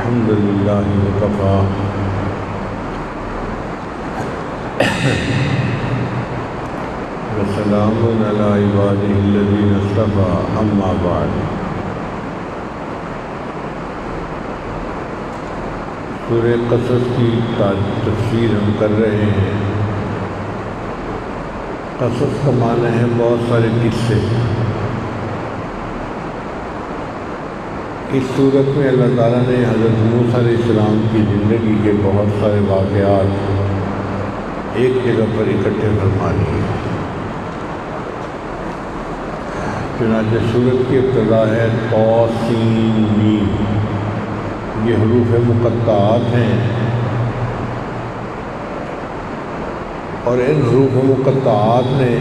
الحمد للہ وکفیٰ وسلام علی عبادہ الذین اصطفیٰ اما بعد۔ سورہ قصص کی تفسیر ہم کر رہے ہیں۔ قصص کا معنی ہے بہت سارے قصے۔ اس صورت میں اللہ تعالیٰ نے حضرت موسیٰ علیہ السلام کی زندگی کے بہت سارے واقعات ایک جگہ پر اکٹھے فرما لیے۔ چنانچہ سورت کی ابتدا ہے طاسین میم، یہ حروف مقطعات ہیں، اور ان حروف مقطعات نے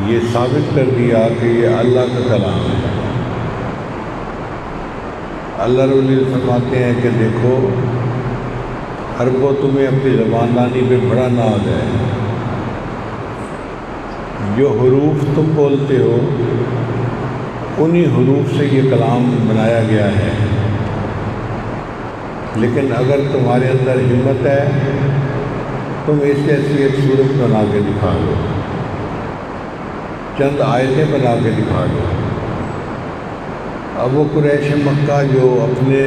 یہ ثابت کر دیا کہ یہ اللہ کا کلام ہے۔ اللہ رب العزت فرماتے ہیں کہ دیکھو، عربوں تمہیں اپنی زبان دانی پہ بڑا ناز ہے، جو حروف تم بولتے ہو انہی حروف سے یہ کلام بنایا گیا ہے، لیکن اگر تمہارے اندر ہمت ہے تم اس جیسی ایک صورت بنا کے دکھا دو، چند آیتیں بنا کے دکھا دو۔ اب وہ قریش مکہ جو اپنے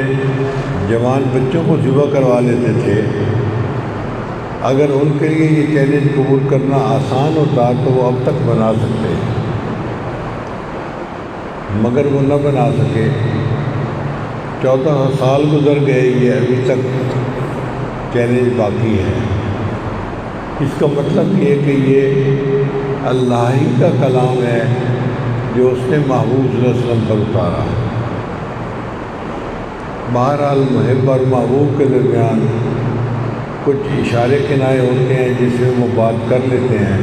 جوان بچوں کو ذبح کروا لیتے تھے، اگر ان کے لیے یہ چیلنج قبول کرنا آسان ہوتا تو وہ اب تک بنا سکتے، مگر وہ نہ بنا سکے۔ 14 سال گزر گئے، یہ ابھی تک چیلنج باقی ہے۔ اس کا مطلب یہ کہ یہ اللہ ہی کا کلام ہے جو اس نے محبوب صلی اللہ علیہ وسلم پر اتارا۔ بہرحال محب اور محبوب کے درمیان کچھ اشارے کنائے ہوتے ہیں جس میں وہ بات کر لیتے ہیں۔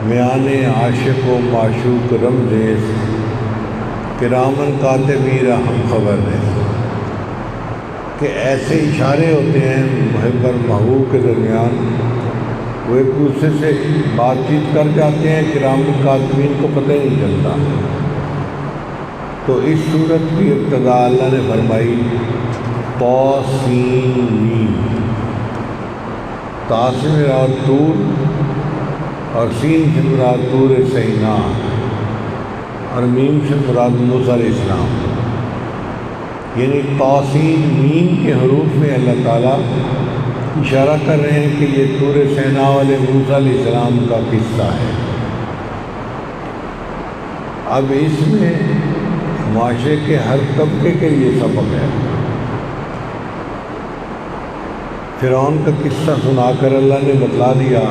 میان عاشق و معشوق رمزیز کرامن کاتبین ہم خبر ہے، کہ ایسے اشارے ہوتے ہیں محب اور محبوب کے درمیان، وہ ایک دوسرے سے بات چیت کر جاتے ہیں، کرام کاتبین کو پتہ نہیں چلتا۔ تو اس صورت کی ابتدا اللہ نے فرمائی طاسین میم، طا سے مراد طور اور سین سے مراد طور سینا اور میم سے مراد موسیٰ علیہ السلام، یعنی طاسین میم کے حروف میں اللہ تعالیٰ اشارہ کر رہے ہیں کہ یہ طور سینا والے موسیٰ علیہ السلام کا قصہ ہے۔ اب اس میں معاشرے کے ہر طبقے کے لیے سبق ہے۔ فرعون کا قصہ سنا کر اللہ نے بتلا دیا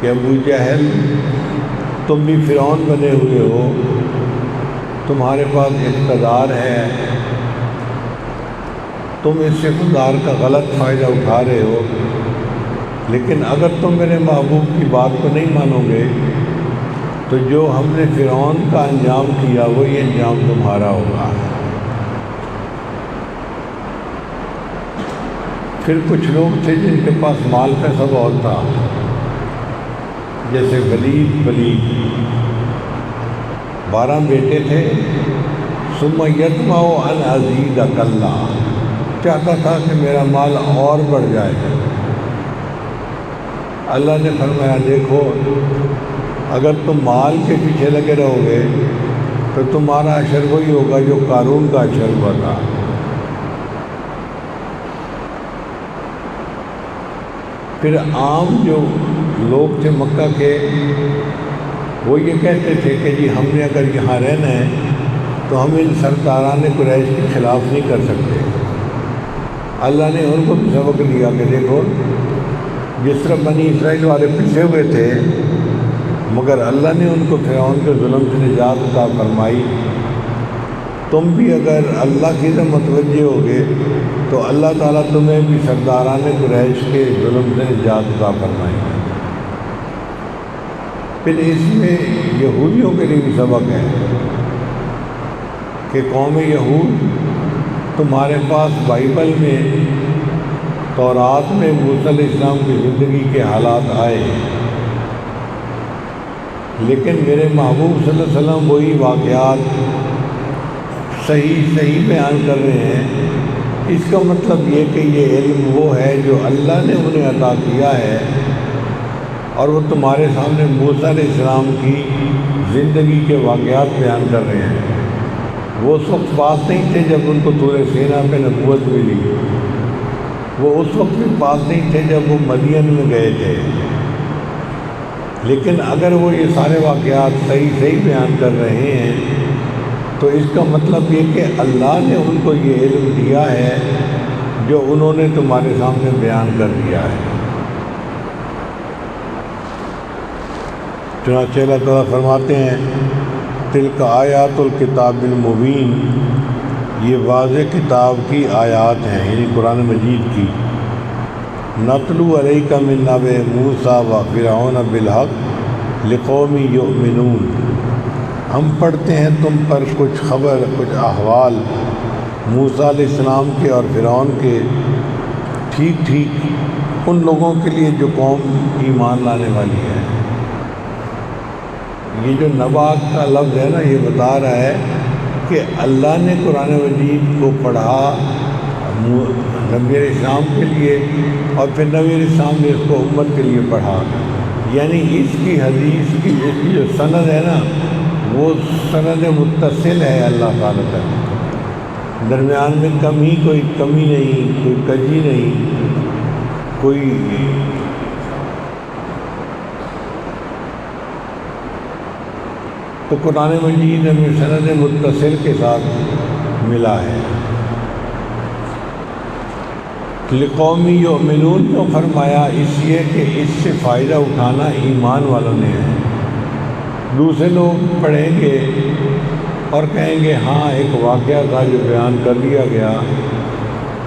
کہ ابو جہل تم بھی فرعون بنے ہوئے ہو، تمہارے پاس اقتدار ہے، تم اس اقتدار کا غلط فائدہ اٹھا رہے ہو، لیکن اگر تم میرے محبوب کی بات کو نہیں مانو گے تو جو ہم نے فرعون کا انجام کیا وہی انجام تمہارا ہوگا۔ پھر کچھ لوگ تھے جن کے پاس مال پیسہ بہت تھا، جیسے ولید 12 بیٹے تھے، ثم یطمع ان ازید کلا، چاہتا تھا کہ میرا مال اور بڑھ جائے۔ اللہ نے فرمایا دیکھو، اگر تم مال کے پیچھے لگے رہو گے تو تمہارا اشر وہی ہوگا جو قارون کا اشر ہوا تھا۔ پھر عام جو لوگ تھے مکہ کے، وہ یہ کہتے تھے کہ جی ہم نے اگر یہاں رہنا ہے تو ہم ان سرداران قریش کے خلاف نہیں کر سکتے۔ اللہ نے ان کو بھی سبق دیا کہ دیکھو، جس طرح بنی اسرائیل والے پچھے ہوئے تھے مگر اللہ نے ان کو فرعون کے ظلم سے نجات عطا فرمائی، تم بھی اگر اللہ کی طرف متوجہ ہوگے تو اللہ تعالیٰ تمہیں بھی سرداران قریش کے ظلم سے نجات عطا فرمائے۔ پھر اس میں یہودیوں کے لیے بھی سبق ہے کہ قوم یہود، تمہارے پاس بائبل میں تورات میں موسیٰ علیہ السلام کی زندگی کے حالات آئے، لیکن میرے محبوب صلی اللہ علیہ وسلم وہی واقعات صحیح بیان کر رہے ہیں، اس کا مطلب یہ کہ یہ علم وہ ہے جو اللہ نے انہیں عطا کیا ہے، اور وہ تمہارے سامنے موسیٰ علیہ السلام کی زندگی کے واقعات بیان کر رہے ہیں۔ وہ اس وقت پاس نہیں تھے جب ان کو طور سینا پہ نبوت ملی، وہ اس وقت بھی پاس نہیں تھے جب وہ مدین میں گئے تھے، لیکن اگر وہ یہ سارے واقعات صحیح بیان کر رہے ہیں تو اس کا مطلب یہ کہ اللہ نے ان کو یہ علم دیا ہے جو انہوں نے تمہارے سامنے بیان کر دیا ہے۔ چنانچہ اللہ تعالیٰ فرماتے ہیں تلک آیات الکتاب المبین، یہ واضح کتاب کی آیات ہیں، یعنی قرآن مجید کی۔ نتلو علیک من نبأ موسیٰ و فرعون بالحق لقوم یؤمنون، ہم پڑھتے ہیں تم پر کچھ خبر، کچھ احوال موسیٰ علیہ السلام کے اور فرعون کے، ٹھیک ان لوگوں کے لیے جو قوم ایمان لانے والی ہے۔ یہ جو نبا کا لفظ ہے نا، یہ بتا رہا ہے کہ اللہ نے قرآن مجید کو پڑھا نبی علیہ السلام کے لیے، اور پھر نبی علیہ السلام نے اس کو امت کے لیے پڑھا، یعنی اس کی حدیث کی جو سند ہے نا، وہ سند متصل ہے اللہ تعالیٰ تک، درمیان میں کوئی کمی نہیں، کوئی کجی نہیں، کوئی تو قرآن مجید ہمیں سند متصل کے ساتھ ملا ہے۔ لقومی یؤمنون کو فرمایا اس لیے کہ اس سے فائدہ اٹھانا ایمان والوں نے ہے۔ دوسرے لوگ پڑھیں گے اور کہیں گے ہاں ایک واقعہ تھا جو بیان کر دیا گیا،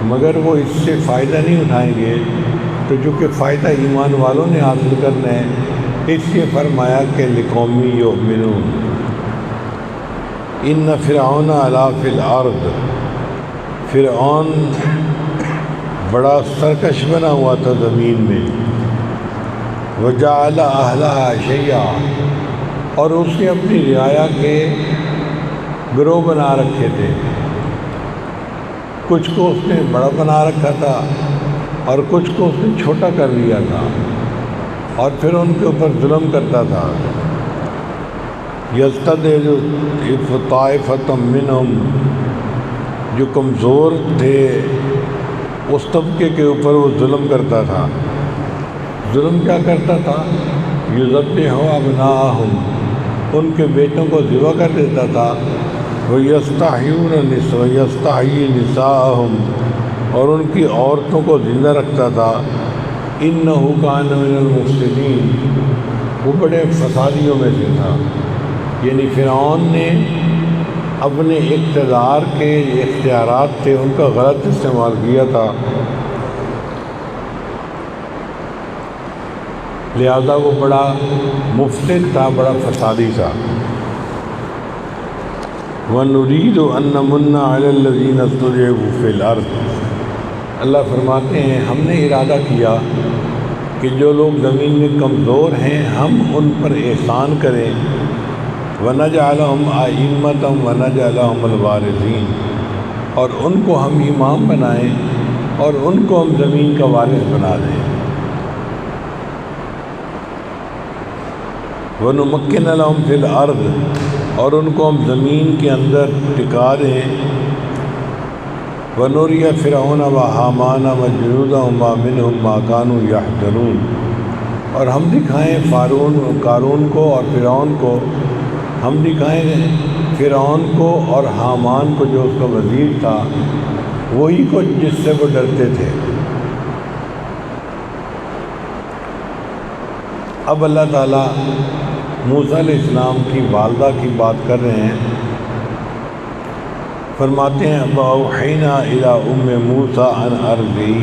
مگر وہ اس سے فائدہ نہیں اٹھائیں گے، تو چونکہ فائدہ ایمان والوں نے حاصل کرنا ہے، اس لیے فرمایا کہ لقومی یؤمنون۔ ان فرعون علا فی الارض، فرعون بڑا سرکش بنا ہوا تھا زمین میں، وجعل اہلہا شیعا، اور اس نے اپنی رعایا کے گروہ بنا رکھے تھے، کچھ کو اس نے بڑا بنا رکھا تھا اور کچھ کو اس نے چھوٹا کر دیا تھا، اور پھر ان کے اوپر ظلم کرتا تھا۔ یستضعف طائفۃ منہم، جو کمزور تھے اس طبقے کے اوپر وہ ظلم کرتا تھا۔ ظلم کیا کرتا تھا؟ یذبح ابناءہم، ان کے بیٹوں کو ذبح کر دیتا تھا، ویستحیی نساءہم، اور ان کی عورتوں کو زندہ رکھتا تھا۔ انہ کان من المفسدین، وہ بڑے فسادیوں میں سے تھا، یعنی فرعون نے اپنے اقتدار کے اختیارات تھے ان کا غلط استعمال کیا تھا، لہذا وہ بڑا مفسد تھا، بڑا فسادی تھا۔ وَنُرِيدُ أَن نَّمُنَّ عَلَى الَّذِينَ اسْتُضْعِفُوا فِي الْأَرْضِ، اللہ فرماتے ہیں ہم نے ارادہ کیا کہ جو لوگ زمین میں کمزور ہیں ہم ان پر احسان کریں، وَنَجْعَلَهُمْ أَئِمَّةً وَنَجْعَلَهُمُ الْوَارِثِينَ، اور ان کو ہم امام بنائیں اور ان کو ہم زمین کا وارث بنا دیں۔ وَنُمَكِّنَ لَهُمْ فِي الْأَرْضِ، اور ان کو ہم زمین کے اندر ٹکا دیں۔ وَنُرِيَ فِرْعَوْنَ وَحَامَانَ وَجُنُودَهُمَا مِنْهُمْ مَا كَانُوا يَحْذَرُونَ، اور ہم دکھائیں قارون کو اور فرعون کو، ہم دکھائیں فرعون کو اور حامان کو جو اس کا وزیر تھا، وہی کو جس سے وہ ڈرتے تھے۔ اب اللہ تعالیٰ موسیٰ علیہ السلام کی والدہ کی بات کر رہے ہیں، فرماتے ہیں وَأَوْحَيْنَا إِلَىٰ أُمِّ مُوسَىٰ أَنْ أَرْضِعِيهِ،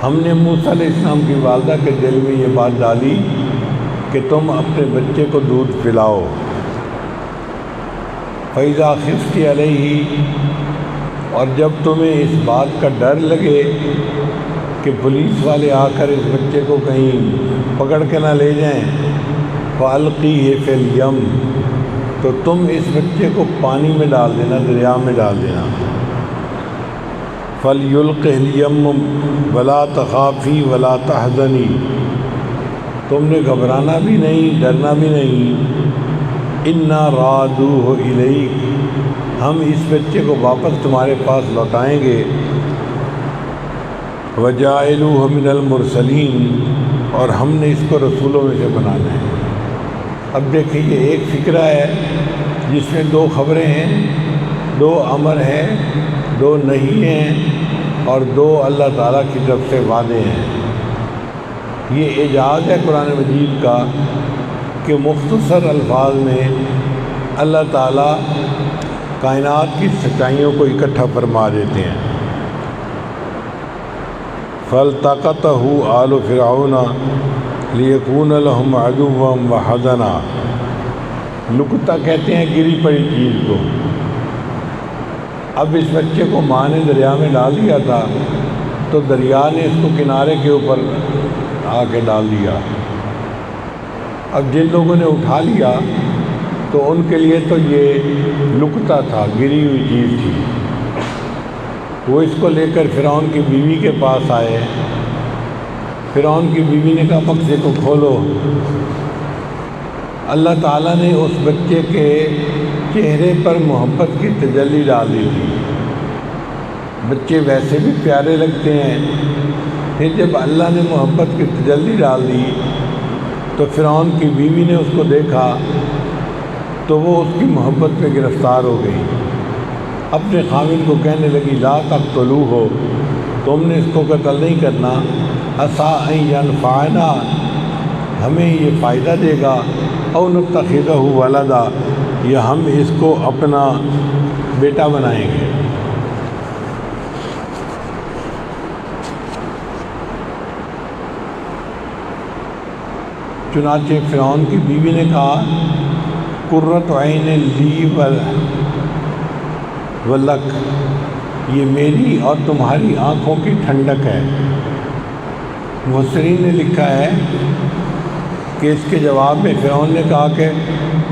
ہم نے موسیٰ علیہ السلام کی والدہ کے دل میں یہ بات ڈالی کہ تم اپنے بچے کو دودھ پلاؤ۔ فَإِذَا خِفْتِ عَلَيْهِ، اور جب تمہیں اس بات کا ڈر لگے کہ پولیس والے آ کر اس بچے کو کہیں پکڑ کے نہ لے جائیں، فَأَلْقِيهِ فِي الْيَمِّ، تو تم اس بچے کو پانی میں ڈال دینا، دریا میں ڈال دینا۔ فَلْيُلْقِهِ الْيَمُّ وَلَا تَخَافِي وَلَا تَحْزَنِي، تم نے گھبرانا بھی نہیں، ڈرنا بھی نہیں۔ اِنَّا رَادُوهُ إِلَيْكَ، ہم اس بچے کو واپس تمہارے پاس لوٹائیں گے۔ وَجَاعِلُوهُ مِنَ الْمُرْسَلِينَ، اور ہم نے اس کو رسولوں میں سے بنانا ہے۔ اب دیکھیں یہ ایک فکرہ ہے جس میں دو خبریں ہیں، دو امر ہیں، دو نہیں ہیں، اور دو اللہ تعالیٰ کی طرف سے وعدے ہیں۔ یہ اعجاز ہے قرآن مجید کا کہ مختصر الفاظ میں اللہ تعالیٰ کائنات کی سچائیوں کو اکٹھا فرما دیتے ہیں۔ فَالْتَقَطَهُ آلُ فِرْعَوْنَ لِيَكُونَ لَهُمْ عَدُوًّا وَحَزَنًا، لقطہ کہتے ہیں گری پڑی چیز کو۔ اب اس بچے کو ماں نے دریا میں ڈال دیا تھا تو دریا نے اس کو کنارے کے اوپر آ کے ڈال دیا۔ اب جن لوگوں نے اٹھا لیا تو ان کے لیے تو یہ لقطہ تھا، گری ہوئی چیز تھی۔ وہ اس کو لے کر فرعون کی بیوی کے پاس آئے۔ فرعون کی بیوی نے کہا بکسے کو کھولو۔ اللہ تعالیٰ نے اس بچے کے چہرے پر محبت کی تجلی ڈال دی تھی۔ بچے ویسے بھی پیارے لگتے ہیں، پھر جب اللہ نے محبت کی تجلی ڈال دی تو فرعون کی بیوی نے اس کو دیکھا تو وہ اس کی محبت میں گرفتار ہو گئی۔ اپنے خاوند کو کہنے لگی لا تقتلوہ، تم نے اس کو قتل نہیں کرنا، عسیٰ ان ینفعنا، ہمیں یہ فائدہ دے گا، او نتخذہ ولدا، یا ہم اس کو اپنا بیٹا بنائیں گے۔ چنانچہ فرعون کی بیوی نے کہا قرۃ عین لی ولک، یہ میری اور تمہاری آنکھوں کی ٹھنڈک ہے۔ مفسرین نے لکھا ہے کہ اس کے جواب میں فرعون نے کہا کہ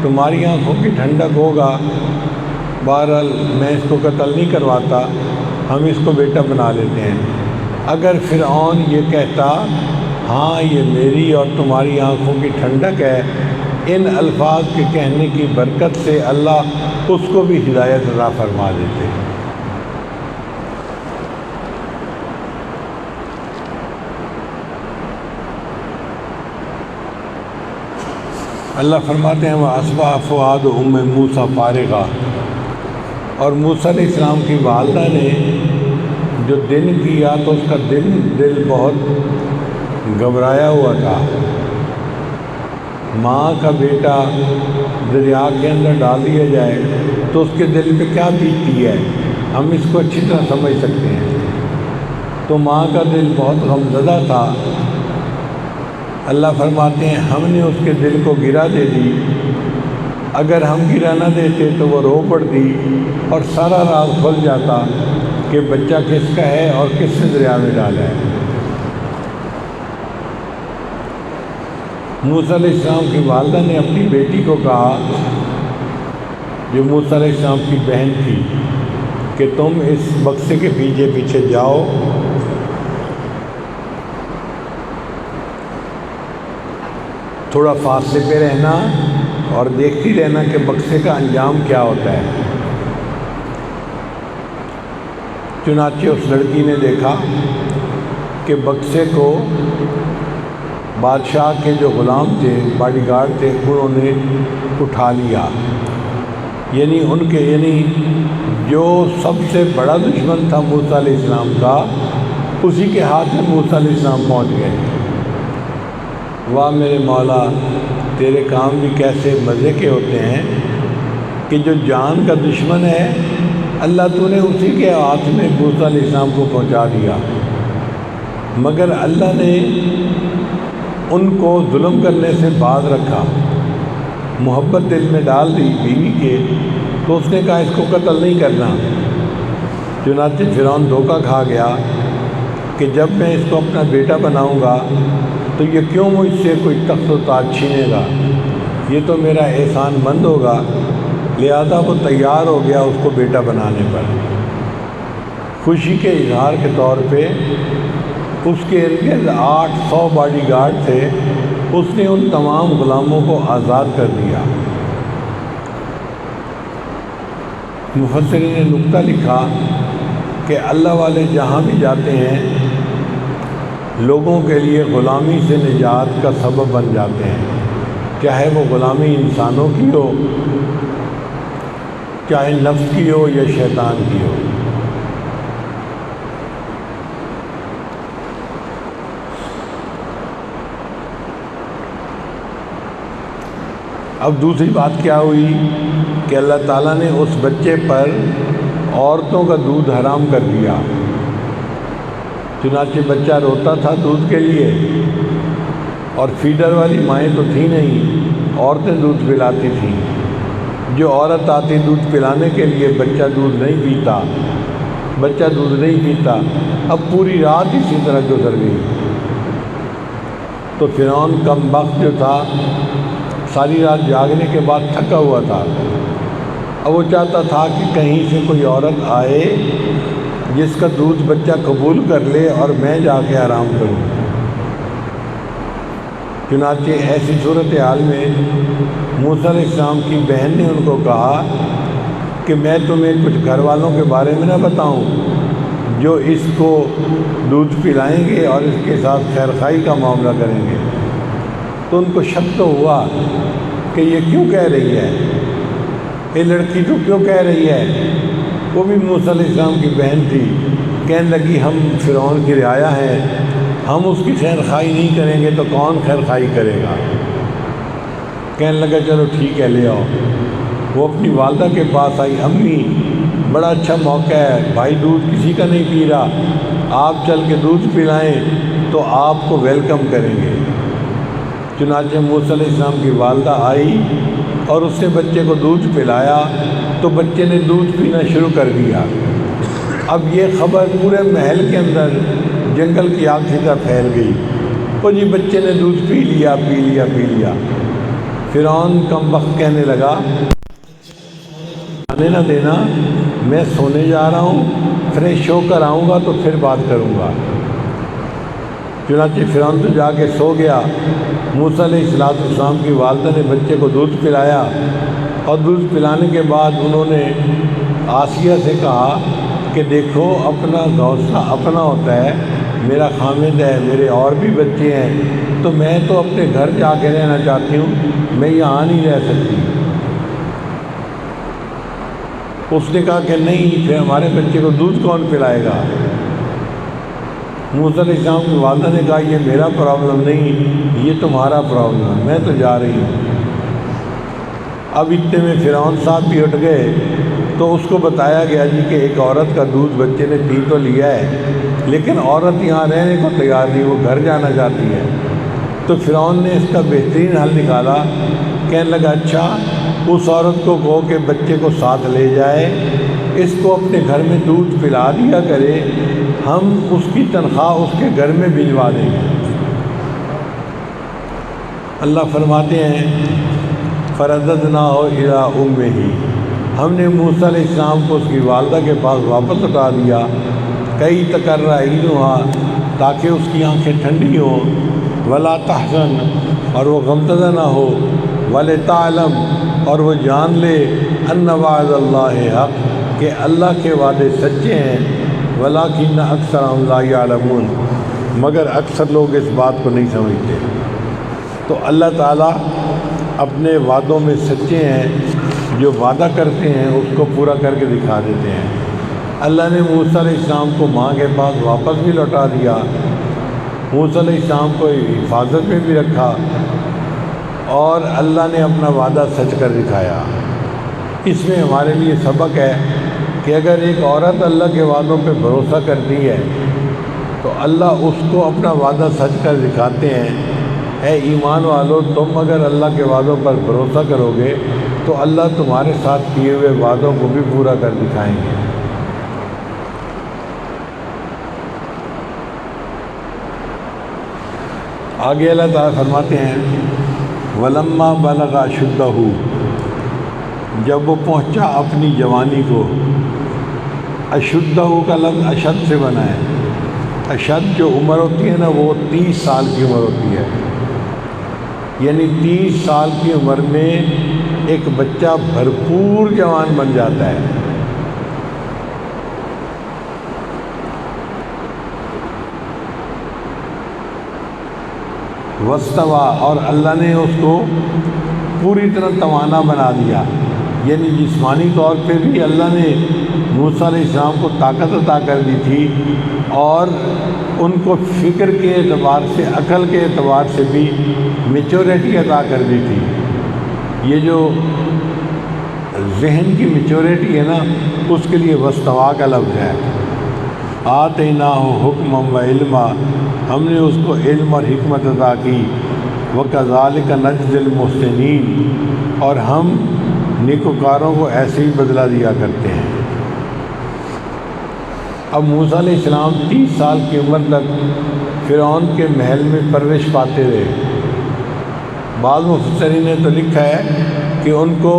تمہاری آنکھوں کی ٹھنڈک ہوگا، بہرحال میں اس کو قتل نہیں کرواتا، ہم اس کو بیٹا بنا لیتے ہیں۔ اگر فرعون یہ کہتا ہاں یہ میری اور تمہاری آنکھوں کی ٹھنڈک ہے، ان الفاظ کے کہنے کی برکت سے اللہ اس کو بھی ہدایت عطا فرما دیتے۔ اللہ فرماتے ہیں وَأَصْبَحَ فُؤَادُ أُمِّ مُوسَىٰ فَارِغًا، اور موسیٰ علیہ السلام کی والدہ نے جو دن کیا تو اس کا دل بہت گھبرایا ہوا تھا۔ ماں کا بیٹا دریا کے اندر ڈال دیا جائے تو اس کے دل پہ کیا بیتتی ہے، ہم اس کو اچھی طرح سمجھ سکتے ہیں۔ تو ماں کا دل بہت غمزدہ تھا۔ اللہ فرماتے ہیں ہم نے اس کے دل کو گرا دے دی، اگر ہم گرا نہ دیتے تو وہ رو پڑتی اور سارا راز کھل جاتا کہ بچہ کس کا ہے اور کس نے دریا میں ڈالا ہے۔ موسیٰ علیہ السلام کی والدہ نے اپنی بیٹی کو کہا، جو موسیٰ علیہ السلام کی بہن تھی، کہ تم اس بکسے کے پیچھے پیچھے جاؤ، تھوڑا فاصلے پہ رہنا اور دیکھتی رہنا کہ بکسے کا انجام کیا ہوتا ہے۔ چنانچہ اس لڑکی نے دیکھا کہ بکسے کو بادشاہ کے جو غلام تھے، باڈی گارڈ تھے، انہوں نے اٹھا لیا۔ یعنی جو سب سے بڑا دشمن تھا موسیٰ علیہ السلام کا، اسی کے ہاتھ میں موسیٰ علیہ السلام پہنچ گئے۔ واہ میرے مولا، تیرے کام بھی کیسے مزے کے ہوتے ہیں کہ جو جان کا دشمن ہے اللہ تو نے اسی کے ہاتھ میں موسیٰ علیہ السلام کو پہنچا دیا، مگر اللہ نے ان کو ظلم کرنے سے باز رکھا۔ محبت دل میں ڈال دی بیوی کے، تو اس نے کہا اس کو قتل نہیں کرنا۔ چنانچہ فرعون دھوکہ کھا گیا کہ جب میں اس کو اپنا بیٹا بناؤں گا تو یہ کیوں مجھ سے کوئی تخت و تاج چھینے گا، یہ تو میرا احسان مند ہوگا لہذا وہ تیار ہو گیا اس کو بیٹا بنانے پر۔ خوشی کے اظہار کے طور پہ اس کے ارد گرد 800 باڈی گارڈ تھے، اس نے ان تمام غلاموں کو آزاد کر دیا۔ مفسرین نے نکتہ لکھا کہ اللہ والے جہاں بھی جاتے ہیں لوگوں کے لیے غلامی سے نجات کا سبب بن جاتے ہیں، چاہے وہ غلامی انسانوں کی ہو، چاہے نفس کی ہو یا شیطان کی ہو۔ اب دوسری بات کیا ہوئی کہ اللہ تعالیٰ نے اس بچے پر عورتوں کا دودھ حرام کر دیا۔ چنانچہ بچہ روتا تھا دودھ کے لیے، اور فیڈر والی مائیں تو تھیں نہیں، عورتیں دودھ پلاتی تھیں۔ جو عورت آتی دودھ پلانے کے لیے، بچہ دودھ نہیں پیتا، اب پوری رات اسی طرح گزر گئی۔ تو فرعون کم بخت جو تھا ساری رات جاگنے کے بعد تھکا ہوا تھا، اب وہ چاہتا تھا کہ کہیں سے کوئی عورت آئے جس کا دودھ بچہ قبول کر لے اور میں جا کے آرام کروں۔ چنانچہ ایسی صورتحال میں موسیٰ علیہ السلام کی بہن نے ان کو کہا کہ میں تمہیں کچھ گھر والوں کے بارے میں نہ بتاؤں جو اس کو دودھ پلائیں گے اور اس کے ساتھ خیر خواہی کا معاملہ کریں گے۔ تو ان کو شک تو ہوا کہ یہ کیوں کہہ رہی ہے، یہ لڑکی تو کیوں کہہ رہی ہے۔ وہ بھی موسیٰ علیہ السلام کی بہن تھی، کہنے لگی ہم فرعون کی رعایا ہیں، ہم اس کی خیر خواہی نہیں کریں گے تو کون خیر خواہی کرے گا۔ کہنے لگا چلو ٹھیک ہے لے آؤ۔ وہ اپنی والدہ کے پاس آئی، امی بڑا اچھا موقع ہے، بھائی دودھ کسی کا نہیں پی رہا، آپ چل کے دودھ پلائیں تو آپ کو ویلکم کریں گے۔ چنانچہ موسیٰ علیہ السلام کی والدہ آئی اور اس نے بچے کو دودھ پلایا تو بچے نے دودھ پینا شروع کر دیا۔ اب یہ خبر پورے محل کے اندر جنگل کی آگ کی طرح پھیل گئی، وہ جی بچے نے دودھ پی لیا۔ فرعون کم وقت کہنے لگا آنے نہ دینا، میں سونے جا رہا ہوں، فریش ہو کر آؤں گا تو پھر بات کروں گا۔ چنانچہ فرعون تو جا کے سو گیا۔ موسیٰ علیہ السلام کی والدہ نے بچے کو دودھ پلایا، اور دودھ پلانے کے بعد انہوں نے آسیہ سے کہا کہ دیکھو اپنا گھونسلہ اپنا ہوتا ہے، میرا خامد ہے، میرے اور بھی بچے ہیں، تو میں تو اپنے گھر جا کے رہنا چاہتی ہوں، میں یہاں نہیں رہ سکتی۔ اس نے کہا کہ نہیں، پھر ہمارے بچے کو دودھ کون پلائے گا؟ موسیٰ علیہ السلام کی والدہ نے کہا یہ میرا پرابلم نہیں، یہ تمہارا پرابلم ہے، میں تو جا رہی ہوں۔ اب اتنے میں فرعون صاحب بھی اٹھ گئے تو اس کو بتایا گیا جی کہ ایک عورت کا دودھ بچے نے پی تو لیا ہے، لیکن عورت یہاں رہنے کو تیار نہیں، وہ گھر جانا چاہتی ہے۔ تو فرعون نے اس کا بہترین حل نکالا، کہنے لگا اچھا اس عورت کو کہو کہ بچے کو ساتھ لے جائے، اس کو اپنے گھر میں دودھ پلا دیا کرے، ہم اس کی تنخواہ اس کے گھر میں بھجوا دیں گے۔ اللہ فرماتے ہیں فرددناہ الی امہ، ہم نے موسیٰ علیہ السلام کو اس کی والدہ کے پاس واپس لوٹا دیا، کئی تقر عینہا، تاکہ اس کی آنکھیں ٹھنڈی ہوں، ولا تحزن، اور وہ غمزدہ نہ ہو، ولتعلم، اور وہ جان لے ان وعد اللہ حق، کہ اللہ کے وعدے سچے ہیں، ولکن اکثرهم لا یعلمون، مگر اکثر لوگ اس بات کو نہیں سمجھتے۔ تو اللہ تعالیٰ اپنے وعدوں میں سچے ہیں، جو وعدہ کرتے ہیں اس کو پورا کر کے دکھا دیتے ہیں۔ اللہ نے موسیٰ علیہ السلام کو ماں کے پاس واپس بھی لوٹا دیا، موسیٰ علیہ السلام کو حفاظت میں بھی رکھا، اور اللہ نے اپنا وعدہ سچ کر دکھایا۔ اس میں ہمارے لیے سبق ہے کہ اگر ایک عورت اللہ کے وعدوں پہ بھروسہ کرتی ہے تو اللہ اس کو اپنا وعدہ سچ کر دکھاتے ہیں۔ اے ایمان والو، تم اگر اللہ کے وعدوں پر بھروسہ کرو گے تو اللہ تمہارے ساتھ کیے ہوئے وعدوں کو بھی پورا کر دکھائیں گے۔ آگے اللہ تعالیٰ فرماتے ہیں وَلَمَّا بَلَغَ أَشُدَّهُ، جب وہ پہنچا اپنی جوانی کو، اشدہ کا لفظ اشد سے بنا ہے۔ اشد جو عمر ہوتی ہے نا وہ 30 سال کی عمر ہوتی ہے، یعنی 30 سال کی عمر میں ایک بچہ بھرپور جوان بن جاتا ہے۔ وستوا، اور اللہ نے اس کو پوری طرح توانا بنا دیا، یعنی جسمانی طور پہ بھی اللہ نے موسیٰ علیہ السلام کو طاقت عطا کر دی تھی، اور ان کو فکر کے اعتبار سے، عقل کے اعتبار سے بھی میچورٹی عطا کر دی تھی۔ یہ جو ذہن کی میچورٹی ہے نا، اس کے لیے وستوا کا لفظ ہے۔ آتیناہ حکما و علما، ہم نے اس کو علم اور حکمت عطا کی۔ وکذالک نجزی المحسنین، اور ہم نیکوکاروں کو ایسے ہی بدلہ دیا کرتے ہیں۔ اب موسیٰ علیہ السلام 30 سال کی عمر تک فرعون کے محل میں پرورش پاتے رہے۔ بعض مفسرین نے تو لکھا ہے کہ ان کو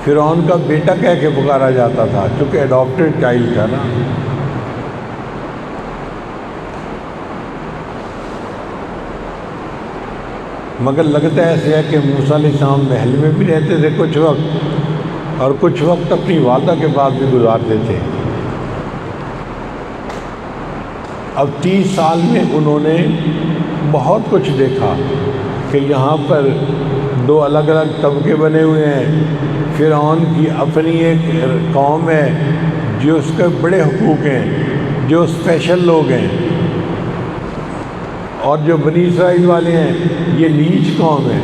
فرعون کا بیٹا کہہ کے پکارا جاتا تھا، چونکہ اڈاپٹیڈ چائلڈ تھا نا۔ مگر لگتا ایسے ہے کہ موسیٰ علیہ السلام محل میں بھی رہتے تھے کچھ وقت، اور کچھ وقت اپنی والدہ کے پاس بھی گزارتے تھے۔ اب 30 سال میں انہوں نے بہت کچھ دیکھا کہ یہاں پر 2 الگ الگ طبقے بنے ہوئے ہیں۔ فرعون کی اپنی ایک قوم ہے جو اس کے بڑے حقوق ہیں، جو اسپیشل لوگ ہیں، اور جو بنی اسرائیل والے ہیں یہ نیچ قوم ہے۔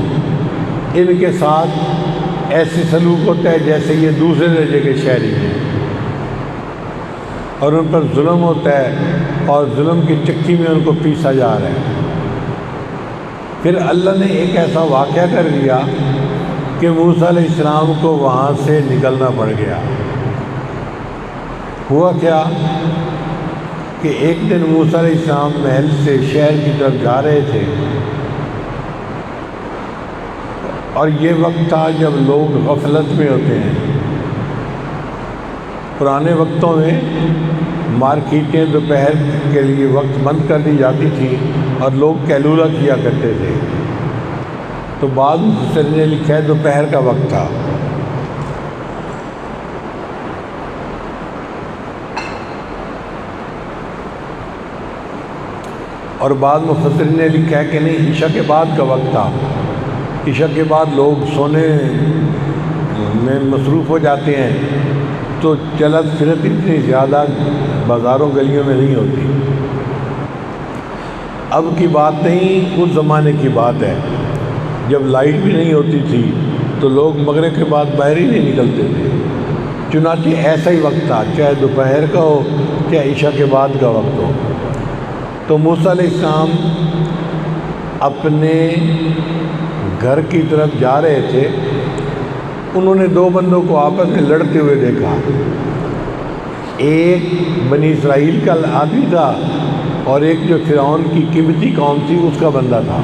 ان کے ساتھ ایسے سلوک ہوتا ہے جیسے یہ دوسرے درجے کے شہری ہیں، اور ان پر ظلم ہوتا ہے، اور ظلم کی چکی میں ان کو پیسا جا رہا ہے۔ پھر اللہ نے ایک ایسا واقعہ کر دیا کہ موسیٰ علیہ السلام کو وہاں سے نکلنا پڑ گیا۔ ہوا کیا کہ ایک دن موسیٰ علیہ السلام محل سے شہر کی طرف جا رہے تھے، اور یہ وقت تھا جب لوگ غفلت میں ہوتے ہیں۔ پرانے وقتوں میں مارکیٹیں دوپہر کے لیے وقت بند کر دی جاتی تھیں اور لوگ قیلولہ کیا کرتے تھے، تو بعض مفسرین نے لکھا ہے دوپہر کا وقت تھا۔ اور بعض مفسرین نے لکھا ہے کہ نہیں، عشاء کے بعد کا وقت تھا۔ عشاء کے بعد لوگ سونے میں مصروف ہو جاتے ہیں، تو چلت پھرت اتنی زیادہ بازاروں گلیوں میں نہیں ہوتی۔ اب کی بات نہیں، اس زمانے کی بات ہے جب لائٹ بھی نہیں ہوتی تھی تو لوگ مغرب کے بعد باہر ہی نہیں نکلتے تھے۔ چنانچہ ایسا ہی وقت تھا، چاہے دوپہر کا ہو چاہے عشاء کے بعد کا وقت ہو۔ تو موسیٰ علیہ السلام اپنے گھر کی طرف جا رہے تھے، انہوں نے 2 بندوں کو آپس میں لڑتے ہوئے دیکھا۔ ایک بنی اسرائیل کا آدمی تھا، اور ایک جو فرعون کی قبطی قوم تھی اس کا بندہ تھا۔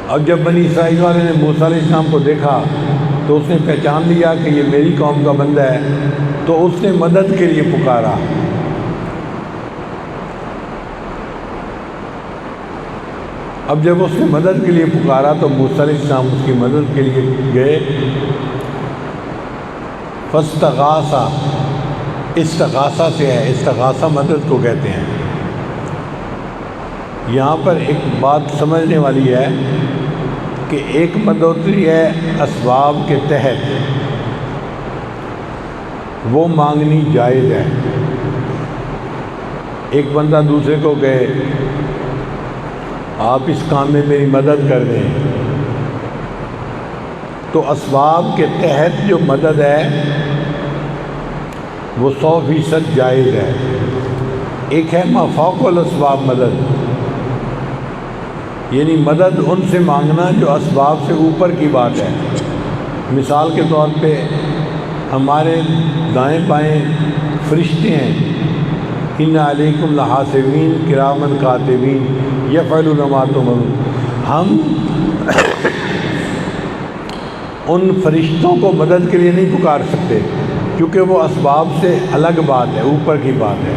اب جب بنی اسرائیل والے نے موسیٰ علیہ السلام کو دیکھا تو اس نے پہچان لیا کہ یہ میری قوم کا بندہ ہے، تو اس نے مدد کے لیے پکارا۔ اب جب اس نے مدد کے لیے پکارا تو موسیٰ علیہ السلام اس کی مدد کے لیے گئے۔ فاستغاثا، استغاثہ سے ہے، استغاثہ مدد کو کہتے ہیں۔ یہاں پر ایک بات سمجھنے والی ہے کہ ایک مدد ہوتی ہے اسباب کے تحت، وہ مانگنی جائز ہے۔ ایک بندہ دوسرے کو کہے آپ اس کام میں میری مدد کر دیں، تو اسباب کے تحت جو مدد ہے وہ 100% جائز ہے۔ ایک ہے ما فوق الاسباب مدد، یعنی مدد ان سے مانگنا جو اسباب سے اوپر کی بات ہے۔ مثال کے طور پہ ہمارے دائیں بائیں فرشتے ہیں، ان علیکم لحاسبین کرامن کاتبین یفعلون ما تؤمرون۔ ہم ان فرشتوں کو مدد کے لیے نہیں پکار سکتے، کیونکہ وہ اسباب سے الگ بات ہے، اوپر کی بات ہے۔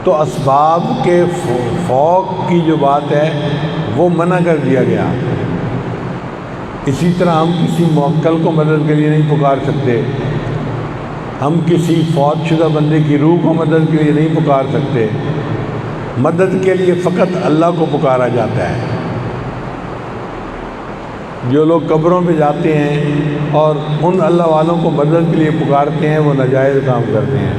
تو اسباب کے فوق کی جو بات ہے وہ منع کر دیا گیا۔ اسی طرح ہم کسی موکل کو مدد کے لیے نہیں پکار سکتے، ہم کسی فوت شدہ بندے کی روح کو مدد کے لیے نہیں پکار سکتے۔ مدد کے لیے فقط اللہ کو پکارا جاتا ہے۔ جو لوگ قبروں پہ جاتے ہیں اور ان اللہ والوں کو مدد کے لیے پکارتے ہیں وہ ناجائز کام کرتے ہیں۔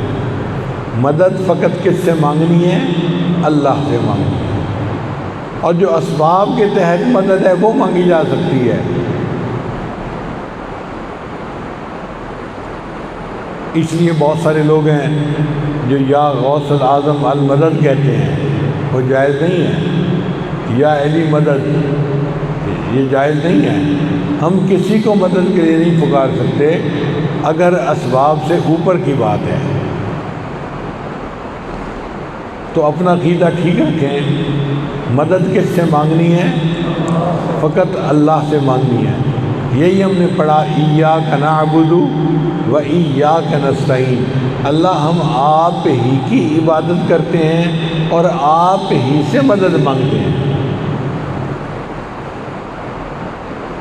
مدد فقط کس سے مانگنی ہے؟ اللہ سے مانگنی ہے، اور جو اسباب کے تحت مدد ہے وہ مانگی جا سکتی ہے۔ اس لیے بہت سارے لوگ ہیں جو یا غوث الاعظم المدد کہتے ہیں، وہ جائز نہیں ہے۔ یا علی مدد، یہ جائز نہیں ہے۔ ہم کسی کو مدد کے لیے نہیں پکار سکتے اگر اسباب سے اوپر کی بات ہے۔ تو اپنا عقیدہ ٹھیک رکھیں، مدد کس سے مانگنی ہے؟ فقط اللہ سے مانگنی ہے۔ یہی ہم نے پڑھا، ایاک نعبد و ایاک نستعین، اللہ ہم آپ ہی کی عبادت کرتے ہیں اور آپ ہی سے مدد مانگتے ہیں۔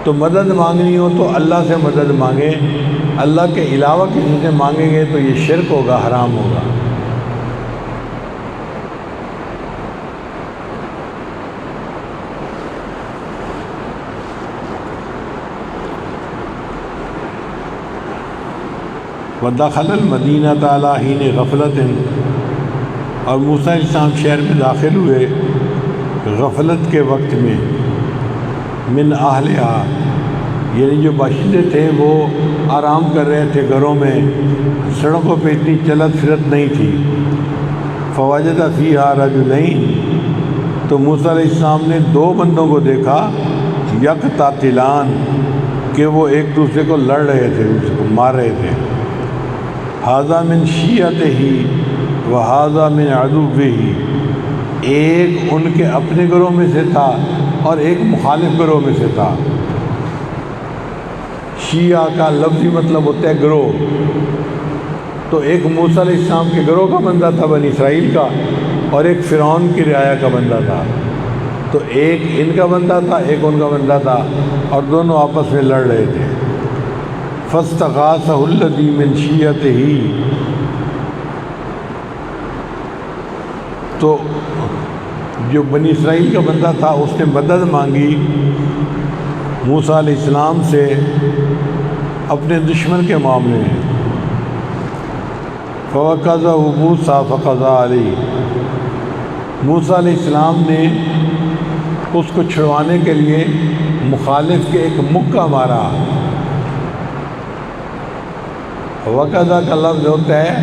تو مدد مانگنی ہو تو اللہ سے مدد مانگیں، اللہ کے علاوہ کسی سے مانگیں گے تو یہ شرک ہوگا، حرام ہوگا۔ وَدَخَلَ الْمَدِينَةَ عَلَىٰ حِينِ غَفْلَةٍ، اور موسیٰ علیہ السلام شہر میں داخل ہوئے غفلت کے وقت میں، من اہلہا، یعنی جو باشندے تھے وہ آرام کر رہے تھے گھروں میں، سڑکوں پہ اتنی چلت پھرت نہیں تھی۔ فَوَجَدَ فِيهَا رَجُلَيْنِ، تو موسیٰ علیہ السلام نے دو بندوں کو دیکھا، یقتتلان، کہ وہ ایک دوسرے کو لڑ رہے تھے، اس کو مار رہے تھے۔ ھذا من شیعتہ و ھذا من عدوہ، ایک ان کے اپنے گروہ میں سے تھا اور ایک مخالف گروہ میں سے تھا۔ شیعہ کا لفظی مطلب ہوتا ہے گروہ، تو ایک موسیٰ علیہ السلام کے گروہ کا بندہ تھا بنی اسرائیل کا، اور ایک فرعون کی رعایا کا بندہ تھا۔ تو ایک ان کا بندہ تھا، ایک ان کا بندہ تھا، اور دونوں آپس میں لڑ رہے تھے۔ فاستغاثہ الذی من شیعتہ، تو جو بنی اسرائیل کا بندہ تھا اس نے مدد مانگی موسیٰ علیہ السلام سے اپنے دشمن کے معاملے میں۔ فوقظہ موسیٰ فقضى علیہ، موسیٰ علیہ السلام نے اس کو چھڑوانے کے لیے مخالف کے ایک مکہ مارا۔ وقضہ کا لفظ ہوتا ہے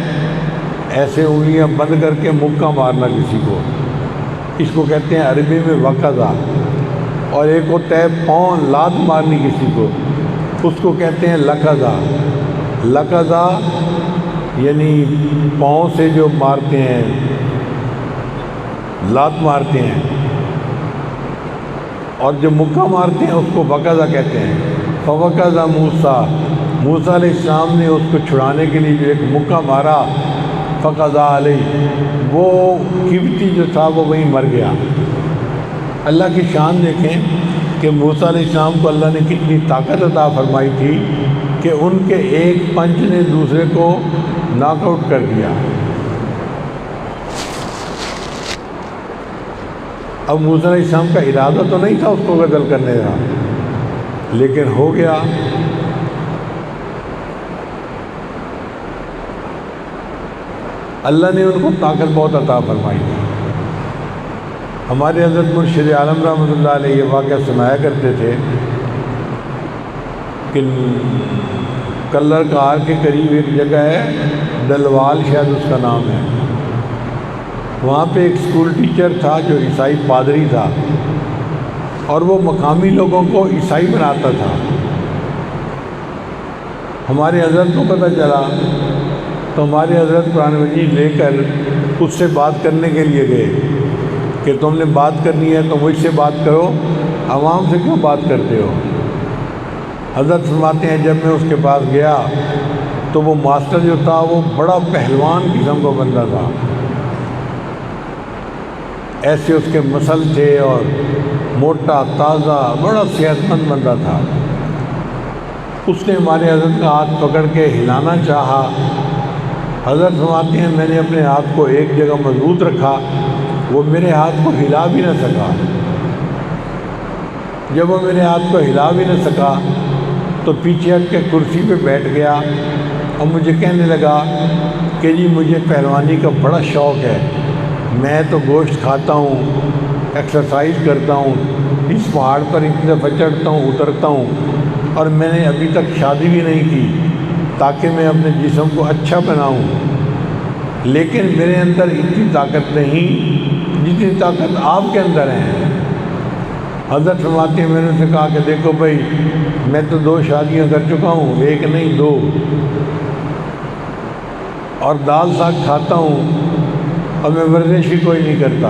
ایسے انگلیاں بند کر کے مکہ مارنا کسی کو، اس کو کہتے ہیں عربی میں وقضہ۔ اور ایک ہوتا ہے پاؤں لات مارنی کسی کو، اس کو کہتے ہیں لقضہ۔ لقضہ یعنی پاؤں سے جو مارتے ہیں، لات مارتے ہیں، اور جو مکہ مارتے ہیں اس کو وقضہ کہتے ہیں۔ فوقظہ موسیٰ، موسیٰ علیہ السلام نے اس کو چھڑانے کے لیے جو ایک مکہ مارا، فقضى علیہ، وہ قبطی جو تھا وہ وہیں مر گیا۔ اللہ کی شان دیکھیں کہ موسیٰ علیہ السلام کو اللہ نے کتنی طاقت عطا فرمائی تھی کہ ان کے ایک پنچ نے دوسرے کو ناک آؤٹ کر دیا۔ اب موسیٰ علیہ السلام کا ارادہ تو نہیں تھا اس کو قتل کرنے کا، لیکن ہو گیا۔ اللہ نے ان کو طاقت بہت عطا فرمائی تھی۔ ہمارے حضرت مرشد عالم رحمۃ اللہ علیہ یہ واقعہ سنایا کرتے تھے کہ کلر کار کے قریب ایک جگہ ہے، دلوال شاید اس کا نام ہے، وہاں پہ ایک اسکول ٹیچر تھا جو عیسائی پادری تھا، اور وہ مقامی لوگوں کو عیسائی بناتا تھا۔ ہمارے حضرت کو پتہ چلا تو ہمارے حضرت قرآن مجید لے کر اس سے بات کرنے کے لیے گئے کہ تم نے بات کرنی ہے تو مجھ سے بات کرو، عوام سے کیوں بات کرتے ہو؟ حضرت فرماتے ہیں جب میں اس کے پاس گیا تو وہ ماسٹر جو تھا وہ بڑا پہلوان قسم کا بندہ تھا، ایسے اس کے مسل تھے اور موٹا تازہ بڑا صحت مند بندہ تھا۔ اس نے ہمارے حضرت کا ہاتھ پکڑ کے ہلانا چاہا۔ حضرت فرماتے ہیں میں نے اپنے ہاتھ کو ایک جگہ مضبوط رکھا، وہ میرے ہاتھ کو ہلا بھی نہ سکا۔ جب وہ میرے ہاتھ کو ہلا بھی نہ سکا تو پیچھے ہٹ کے کرسی پہ بیٹھ گیا اور مجھے کہنے لگا کہ جی مجھے پہلوانی کا بڑا شوق ہے، میں تو گوشت کھاتا ہوں، ایکسرسائز کرتا ہوں، اس پہاڑ پر اتنے دفعہ چڑھتا ہوں اترتا ہوں، اور میں نے ابھی تک شادی بھی نہیں کی تاکہ میں اپنے جسم کو اچھا بناؤں، لیکن میرے اندر اتنی طاقت نہیں جتنی طاقت آپ کے اندر ہے۔ حضرت فرماتے ہیں میں نے اسے کہا کہ دیکھو بھائی میں تو 2 شادیاں کر چکا ہوں، 1 نہیں 2، اور دال ساگ کھاتا ہوں اور میں ورزش ہی کوئی نہیں کرتا۔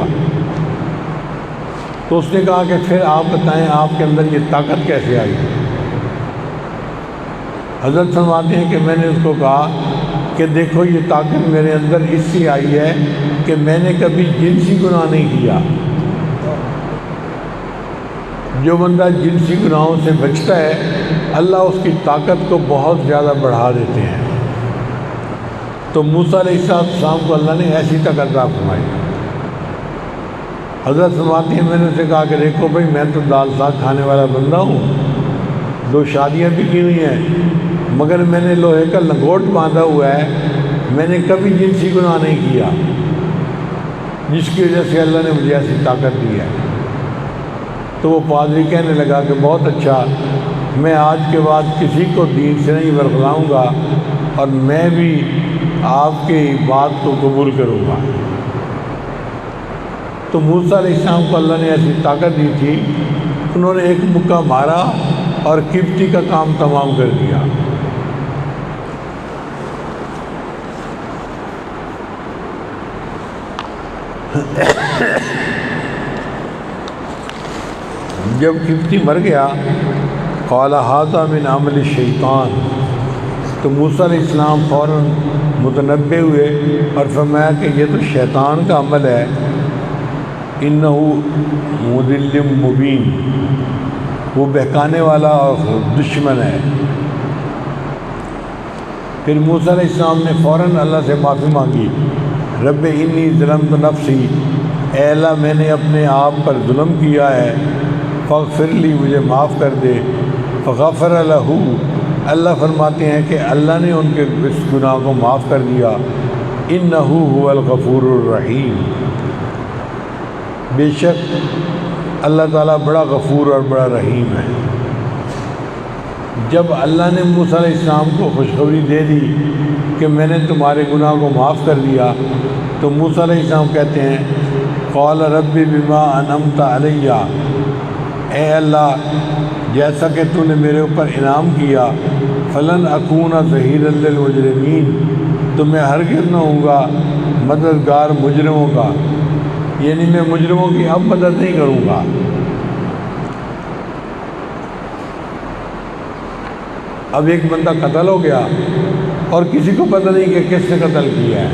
تو اس نے کہا کہ پھر آپ بتائیں آپ کے اندر یہ طاقت کیسے آئی؟ حضرت فرماتے ہیں کہ میں نے اس کو کہا کہ دیکھو یہ طاقت میرے اندر اس سے آئی ہے کہ میں نے کبھی جنسی گناہ نہیں کیا۔ جو بندہ جنسی گناہوں سے بچتا ہے اللہ اس کی طاقت کو بہت زیادہ بڑھا دیتے ہیں۔ تو موسیٰ علیہ السلام کو اللہ نے ایسی طاقت عطا فرمائی۔ حضرت فرماتے ہیں میں نے اسے کہا کہ دیکھو بھائی میں تو دال ساگ کھانے والا بندہ ہوں، 2 شادیاں بھی کی ہوئی ہیں، مگر میں نے لوہے کا لنگوٹ باندھا ہوا ہے، میں نے کبھی جنسی گناہ نہیں کیا، جس کی وجہ سے اللہ نے مجھے ایسی طاقت دی ہے۔ تو وہ پادری کہنے لگا کہ بہت اچھا، میں آج کے بعد کسی کو دین سے نہیں ورغلاؤں گا اور میں بھی آپ کی بات کو قبول کروں گا۔ تو موسیٰ علیہ السلام کو اللہ نے ایسی طاقت دی تھی، انہوں نے ایک مکہ مارا اور قبطی کا کام تمام کر دیا۔ جب قبطی مر گیا قال ھذا من عمل الشیطان، تو موسیٰ علیہ السلام فوراً متنبہ ہوئے اور فرمایا کہ یہ تو شیطان کا عمل ہے، انہ مضل مبین، وہ بہکانے والا اور دشمن ہے۔ پھر موسیٰ علیہ السلام نے فوراً اللہ سے معافی مانگی، رب انی ظلمت نفسی، اے اللہ میں نے اپنے آپ پر ظلم کیا ہے، فاغفر لی، مجھے معاف کر دے۔ فغفر لہ، اللہ فرماتے ہیں کہ اللہ نے ان کے اس گناہ کو معاف کر دیا۔ انہ هو الغفور الرحیم، بے شک اللہ تعالیٰ بڑا غفور اور بڑا رحیم ہے۔ جب اللہ نے موسیٰ علیہ السلام کو خوشخبری دے دی کہ میں نے تمہارے گناہ کو معاف کر دیا، تو موسیٰ علیہ السلام کہتے ہیں قال رب بما انعمت علیہ، اے اللہ جیسا کہ تو نے میرے اوپر انعام کیا، فلن اکون ظہیرا للمجرمین، تو میں ہرگز نہ ہوں گا مددگار مجرموں کا، یعنی میں مجرموں کی اب مدد نہیں کروں گا۔ اب ایک بندہ قتل ہو گیا اور کسی کو پتہ نہیں کہ کس نے قتل کیا ہے،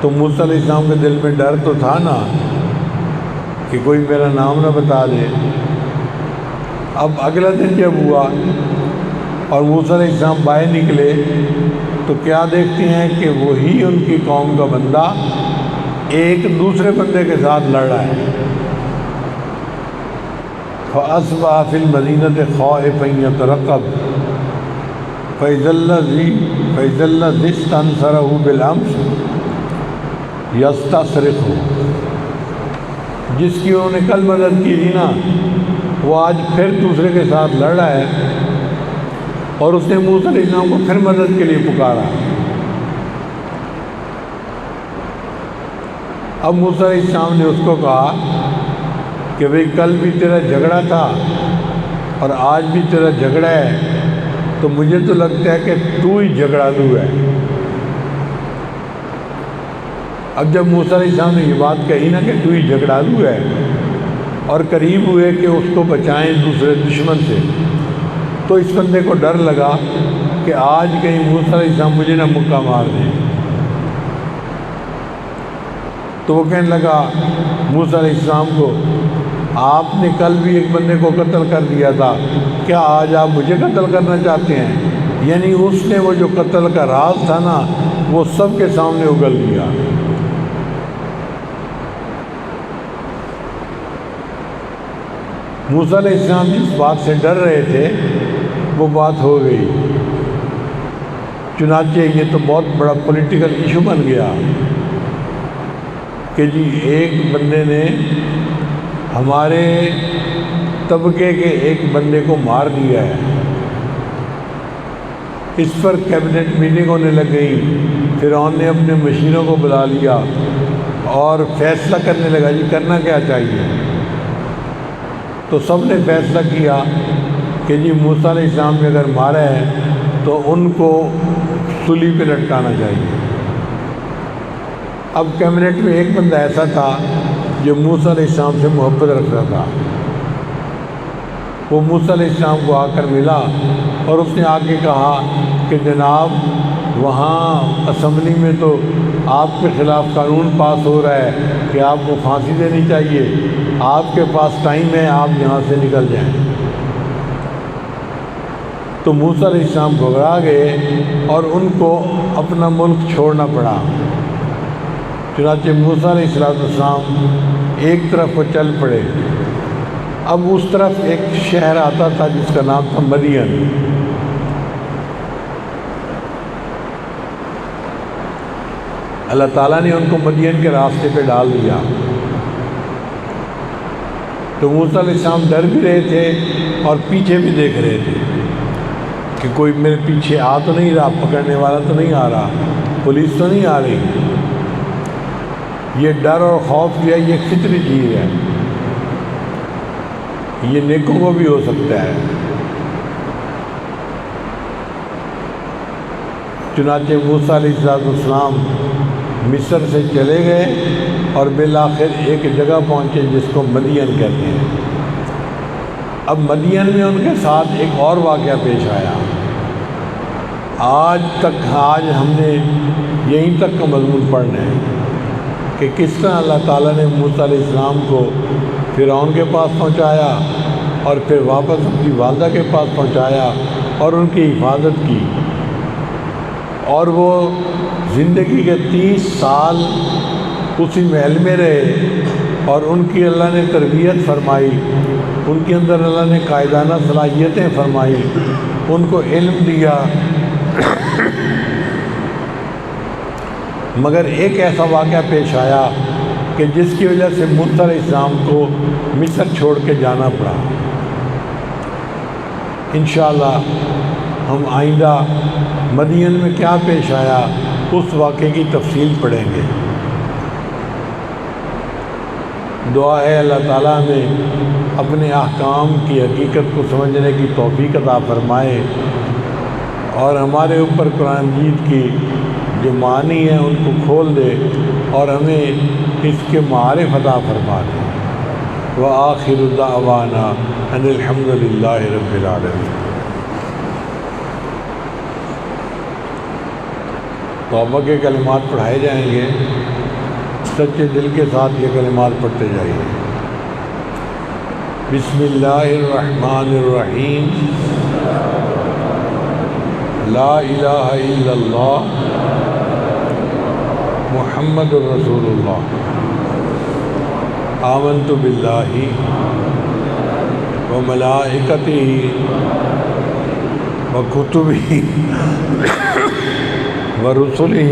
تو موسیٰ علیہ السلام کے دل میں ڈر تو تھا نا کہ کوئی میرا نام نہ بتا دے۔ اب اگلا دن جب ہوا اور موسیٰ علیہ السلام باہر نکلے تو کیا دیکھتے ہیں کہ وہی ان کی قوم کا بندہ ایک دوسرے بندے کے ساتھ لڑ رہا ہے۔ فَأَصْبَحَ فِي الْمَدِينَةِ خَائِفًا يَتَرَقَّبُ فَإِذَا الَّذِي اسْتَنصَرَهُ بِالْأَمْسِ يَسْتَصْرِخُهُ، جس کی انہوں نے کل مدد کی تھی نا، وہ آج پھر دوسرے کے ساتھ لڑ رہا ہے اور اس نے موسیٰ علیہ السلام کو پھر مدد کے لیے پکارا۔ اب موسیٰ علیہ السلام نے اس کو کہا کہ بھئی کل بھی تیرا جھگڑا تھا اور آج بھی تیرا جھگڑا ہے، تو مجھے تو لگتا ہے کہ تو ہی جھگڑالو ہے۔ اب جب موسیٰ علیہ السلام نے یہ بات کہی نا کہ تو ہی جھگڑالو ہے، اور قریب ہوئے کہ اس کو بچائیں دوسرے دشمن سے، تو اس بندے کو ڈر لگا کہ آج کہیں موسیٰ علیہ السلام مجھے نہ مکہ مار دیں۔ تو وہ کہنے لگا موسیٰ علیہ السلام کو، آپ نے کل بھی ایک بندے کو قتل کر دیا تھا، کیا آج آپ مجھے قتل کرنا چاہتے ہیں؟ یعنی اس نے وہ جو قتل کا راز تھا نا، وہ سب کے سامنے اگل دیا۔ موسیٰ علیہ السلام جس بات سے ڈر رہے تھے وہ بات ہو گئی۔ چنانچہ یہ تو بہت بڑا پولیٹیکل ایشو بن گیا کہ جی ایک بندے نے ہمارے طبقے کے ایک بندے کو مار دیا ہے۔ اس پر کیبنٹ میٹنگ ہونے لگ گئی، فرعون نے اپنے مشیروں کو بلا لیا اور فیصلہ کرنے لگا جی کرنا کیا چاہیے۔ تو سب نے فیصلہ کیا کہ جی موسیٰ علیہ السلام نے اگر مارا ہے تو ان کو سولی پہ لٹکانا چاہیے۔ اب کیبنٹ میں ایک بندہ ایسا تھا جو موسیٰ علیہ السلام سے محبت رکھتا تھا۔ وہ موسیٰ علیہ السلام کو آ کر ملا اور اس نے آ کے کہا کہ جناب وہاں اسمبلی میں تو آپ کے خلاف قانون پاس ہو رہا ہے کہ آپ کو پھانسی دینی چاہیے، آپ کے پاس ٹائم ہے، آپ یہاں سے نکل جائیں۔ تو موسیٰ علیہ السلام گھبرا گئے اور ان کو اپنا ملک چھوڑنا پڑا۔ چنانچہ موسیٰ علیہ السلام ایک طرف کو چل پڑے۔ اب اس طرف ایک شہر آتا تھا جس کا نام تھا مدین۔ اللہ تعالیٰ نے ان کو مدین کے راستے پہ ڈال دیا۔ تو موسیٰ علیہ السلام ڈر بھی رہے تھے اور پیچھے بھی دیکھ رہے تھے کہ کوئی میرے پیچھے آ تو نہیں رہا، پکڑنے والا تو نہیں آ رہا، پولیس تو نہیں آ رہی۔ یہ ڈر اور خوف جو ہے یہ فطری چیز ہے، یہ نیکوں کو بھی ہو سکتا ہے۔ چنانچہ موسیٰ علیہ السلام مصر سے چلے گئے اور بالآخر ایک جگہ پہنچے جس کو مدین کہتے ہیں۔ اب مدین میں ان کے ساتھ ایک اور واقعہ پیش آیا۔ آج ہم نے یہیں تک کا مضمون پڑھنا ہے کہ کس طرح اللہ تعالیٰ نے موسیٰ علیہ السلام کو فرعون کے پاس پہنچایا اور پھر واپس اپنی والدہ کے پاس پہنچایا اور ان کی حفاظت کی، اور وہ زندگی کے 30 سال اسی محل میں رہے اور ان کی اللہ نے تربیت فرمائی، ان کے اندر اللہ نے قائدانہ صلاحیتیں فرمائی، ان کو علم دیا۔ مگر ایک ایسا واقعہ پیش آیا کہ جس کی وجہ سے موسیٰ علیہ السلام کو مصر چھوڑ کے جانا پڑا۔ انشاءاللہ ہم آئندہ مدین میں کیا پیش آیا اس واقعے کی تفصیل پڑھیں گے۔ دعا ہے اللہ تعالیٰ ہمیں اپنے احکام کی حقیقت کو سمجھنے کی توفیق عطا فرمائے اور ہمارے اوپر قرآن مجید کی جو معنی ہیں ان کو کھول دے اور ہمیں اس کے معارف عطا فرما دے۔ وآخر دعوانا ان الحمد للہ رب العالمین۔ توبہ کے کلمات پڑھائے جائیں گے، سچے دل کے ساتھ یہ کلمات پڑھتے جائیے۔ بسم اللہ الرحمن الرحیم، لا الہ الا اللہ محمد الرسول اللہ، آمنت باللہ وملائکتہ وکتبہ ورسلہ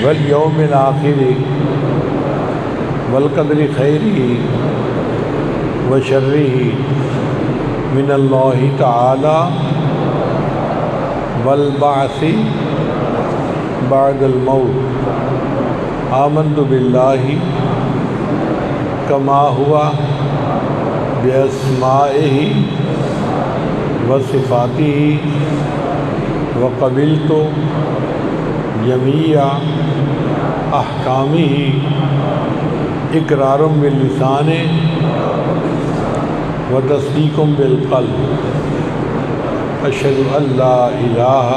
والیوم الآخر والقدر خیرہ وشرہ من اللہ تعالی والبعث بعد الموت، آمنت باللہ کما ہوا باسمائہ وصفاتہ وقبلت جمیع احکامہ اقرار باللسان وتصدیق بالقلب اشہد ان لا الہ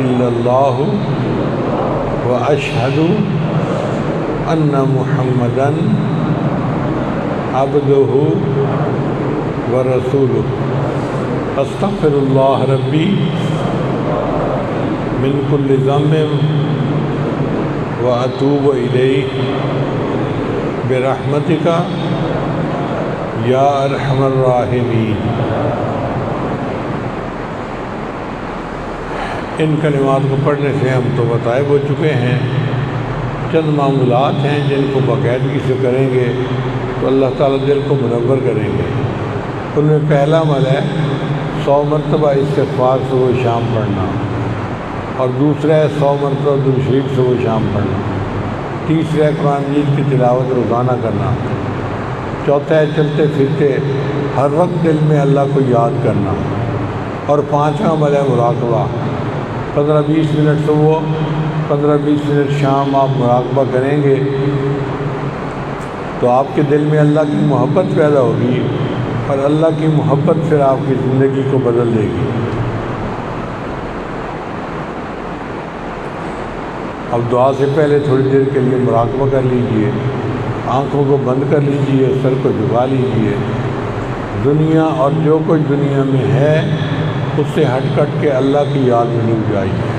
الا اللہ واشہد ان محمدا عبدہ ورسولہ استغفر اللہ ربی من کل ذنب واتوب الیہ برحمتک یا ارحم الراحمین۔ ان کلمات کو پڑھنے سے ہم تو بتائے ہو چکے ہیں، چند معمولات ہیں جن کو باقاعدگی سے کریں گے تو اللہ تعالیٰ دل کو منور کریں گے۔ ان میں پہلا عمل ہے 100 مرتبہ استغفار صبح و شام پڑھنا، اور دوسرا ہے 100 مرتبہ درود شریف صبح و شام پڑھنا، تیسرا ہے قرآن مجید کی تلاوت روزانہ کرنا، چوتھا ہے چلتے پھرتے ہر وقت دل میں اللہ کو یاد کرنا، اور پانچواں عمل ہے مراقبہ۔ 15-20 منٹ صبح 15-20 منٹ شام آپ مراقبہ کریں گے تو آپ کے دل میں اللہ کی محبت پیدا ہوگی، اور اللہ کی محبت پھر آپ کی زندگی کو بدل دے گی۔ اب دعا سے پہلے تھوڑی دیر کے لیے مراقبہ کر لیجئے، آنکھوں کو بند کر لیجئے، سر کو جھکا لیجئے، دنیا اور جو کچھ دنیا میں ہے اس سے ہٹ کٹ کے اللہ کی یاد میں ڈوب جائیے۔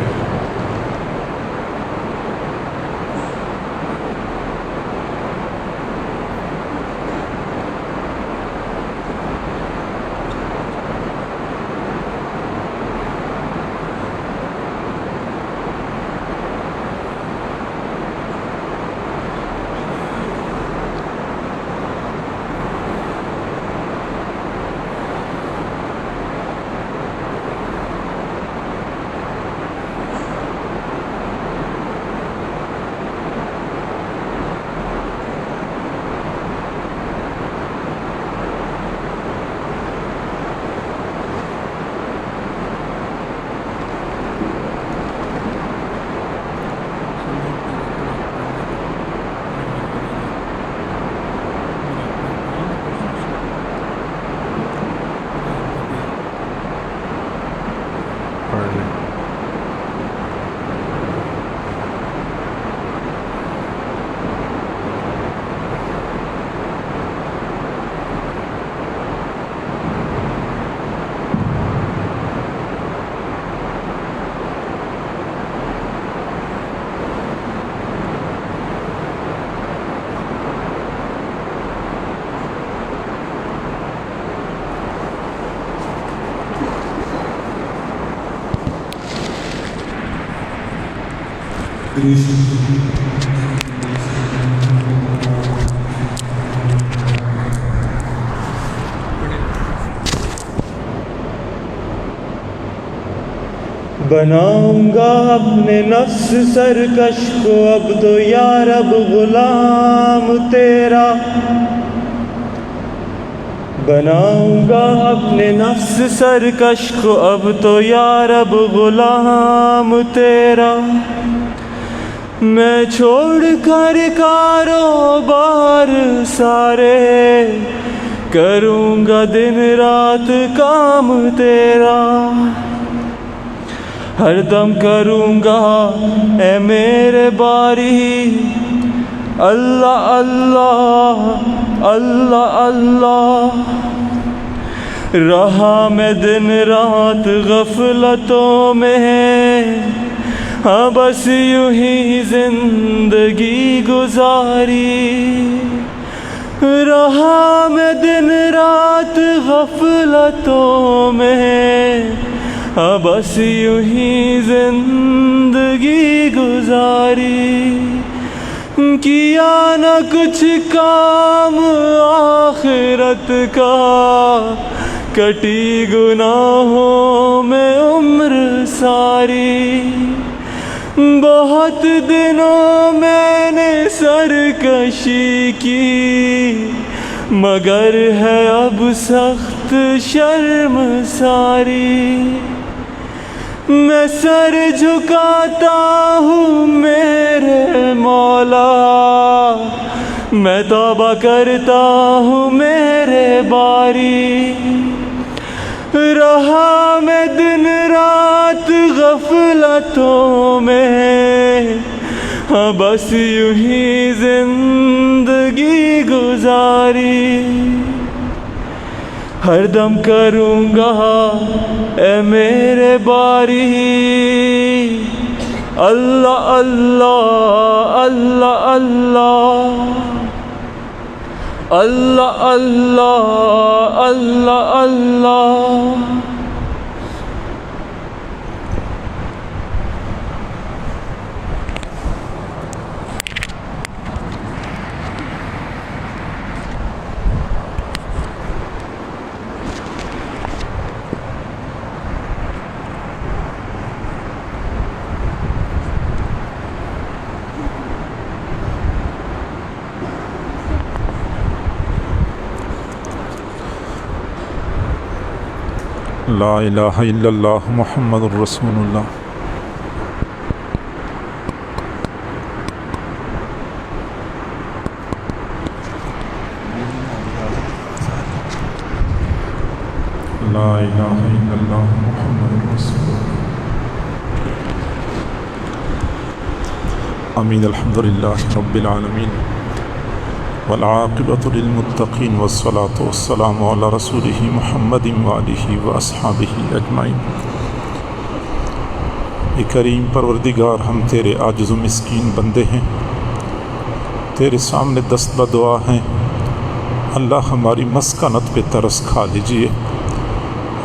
بناؤں گا اپنے نفس سرکش کو اب تو یا رب غلام تیرا، بناؤں گا اپنے نفس سرکش کو اب تو یا رب غلام تیرا، میں چھوڑ کر کاروبار سارے کروں گا دن رات کام تیرا، ہر دم کروں گا اے میرے باری اللہ اللہ اللہ اللہ، رہا میں دن رات غفلتوں میں، ہاں بس یوں ہی زندگی گزاری، رہا میں دن رات غفلتوں میں، ہاں بس یوں ہی زندگی گزاری، کیا نہ کچھ کام آخرت کا، کٹی گناہوں میں عمر ساری، بہت دنوں میں نے سرکشی کی، مگر ہے اب سخت شرم ساری، میں سر جھکاتا ہوں میرے مولا، میں توبہ کرتا ہوں میرے باری، رہا میں دن رات غفلتوں میں، ہاں بس یوں ہی زندگی گزاری، ہر دم کروں گا اے میرے باری اللہ اللہ اللہ اللہ اللہ اللہ اللہ اللہ۔ لا الہ الا اللہ محمد الرسول اللہ۔ لا الہ الا اللہ محمد الرسول اللہ۔ آمین۔ الحمد للہ رب العالمین والعاقبۃ للمتقین والصلاۃ والسلام علی رسولہ محمد وآلہ واصحابہ اجمعین۔ اے کریم پروردگار، ہم تیرے عاجز و مسکین بندے ہیں، تیرے سامنے دست بدعا ہیں۔ اللہ ہماری مسکنت پہ ترس کھا لیجئے،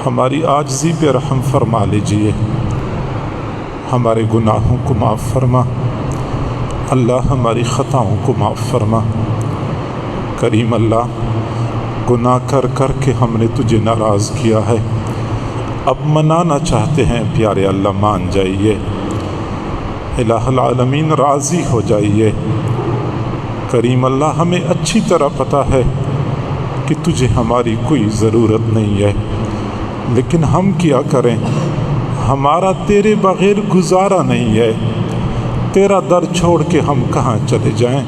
ہماری عاجزی پہ رحم فرما لیجئے، ہمارے گناہوں کو معاف فرما اللہ، ہماری خطاؤں کو معاف فرما۔ کریم اللہ، گناہ کر کر کے ہم نے تجھے ناراض کیا ہے، اب منانا چاہتے ہیں، پیارے اللہ مان جائیے، الہ العالمین راضی ہو جائیے۔ کریم اللہ، ہمیں اچھی طرح پتہ ہے کہ تجھے ہماری کوئی ضرورت نہیں ہے، لیکن ہم کیا کریں، ہمارا تیرے بغیر گزارا نہیں ہے، تیرا در چھوڑ کے ہم کہاں چلے جائیں۔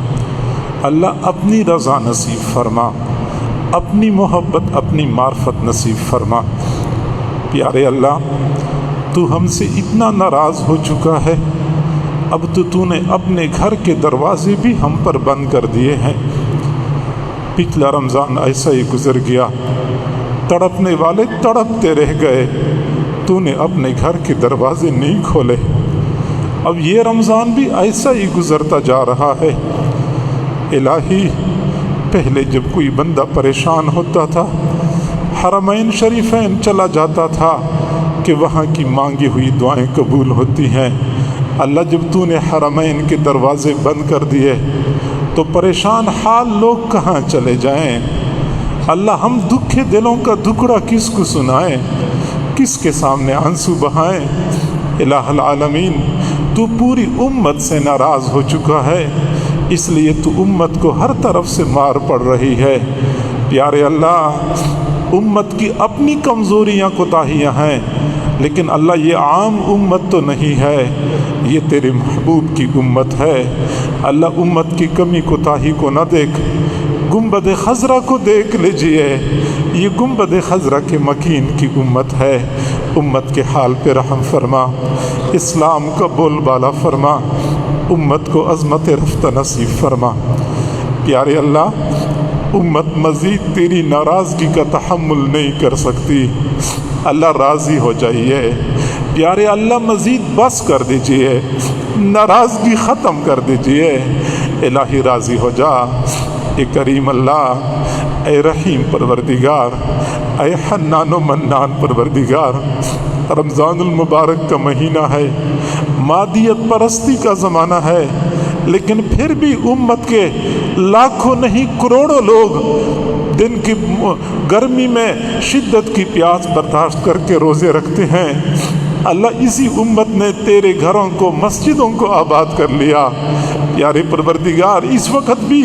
اللہ اپنی رضا نصیب فرما، اپنی محبت اپنی معرفت نصیب فرما۔ پیارے اللہ، تو ہم سے اتنا ناراض ہو چکا ہے، اب تو نے اپنے گھر کے دروازے بھی ہم پر بند کر دیے ہیں۔ پچھلا رمضان ایسا ہی گزر گیا، تڑپنے والے تڑپتے رہ گئے، تو نے اپنے گھر کے دروازے نہیں کھولے۔ اب یہ رمضان بھی ایسا ہی گزرتا جا رہا ہے۔ الہی، پہلے جب کوئی بندہ پریشان ہوتا تھا، حرمین شریفین چلا جاتا تھا کہ وہاں کی مانگی ہوئی دعائیں قبول ہوتی ہیں۔ اللہ، جب تو نے حرمین کے دروازے بند کر دیے تو پریشان حال لوگ کہاں چلے جائیں۔ اللہ، ہم دکھے دلوں کا دکڑا کس کو سنائیں، کس کے سامنے آنسو بہائیں۔ الہ العالمین، تو پوری امت سے ناراض ہو چکا ہے، اس لیے تو امت کو ہر طرف سے مار پڑ رہی ہے۔ پیارے اللہ، امت کی اپنی کمزوریاں کوتاہیاں ہیں، لیکن اللہ یہ عام امت تو نہیں ہے، یہ تیرے محبوب کی امت ہے۔ اللہ، امت کی کمی کوتاہی کو نہ دیکھ، گنبد خضرا کو دیکھ لیجئے، یہ گنبد خضرا کے مکین کی امت ہے۔ امت کے حال پہ رحم فرما، اسلام کا بول بالا فرما، امت کو عظمت رفتہ نصیب فرما۔ پیارے اللہ، امت مزید تیری ناراضگی کا تحمل نہیں کر سکتی، اللہ راضی ہو جائیے۔ پیارے اللہ، مزید بس کر دیجئے، ناراضگی ختم کر دیجئے، الہی راضی ہو جا۔ اے کریم اللہ، اے رحیم پروردگار، اے حنان و منان پروردگار، رمضان المبارک کا مہینہ ہے، مادیت پرستی کا زمانہ ہے، لیکن پھر بھی امت کے لاکھوں نہیں کروڑوں لوگ دن کی گرمی میں شدت کی پیاس برداشت کر کے روزے رکھتے ہیں۔ اللہ، اسی امت نے تیرے گھروں کو، مسجدوں کو آباد کر لیا۔ پیارے پروردگار، اس وقت بھی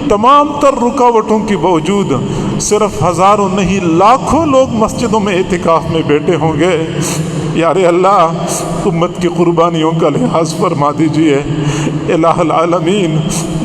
تمام تر رکاوٹوں کے باوجود صرف ہزاروں نہیں لاکھوں لوگ مسجدوں میں اعتکاف میں بیٹھے ہوں گے۔ پیارے اللہ، امت کی قربانیوں کا لحاظ فرما دیجئے۔ الہ العالمین،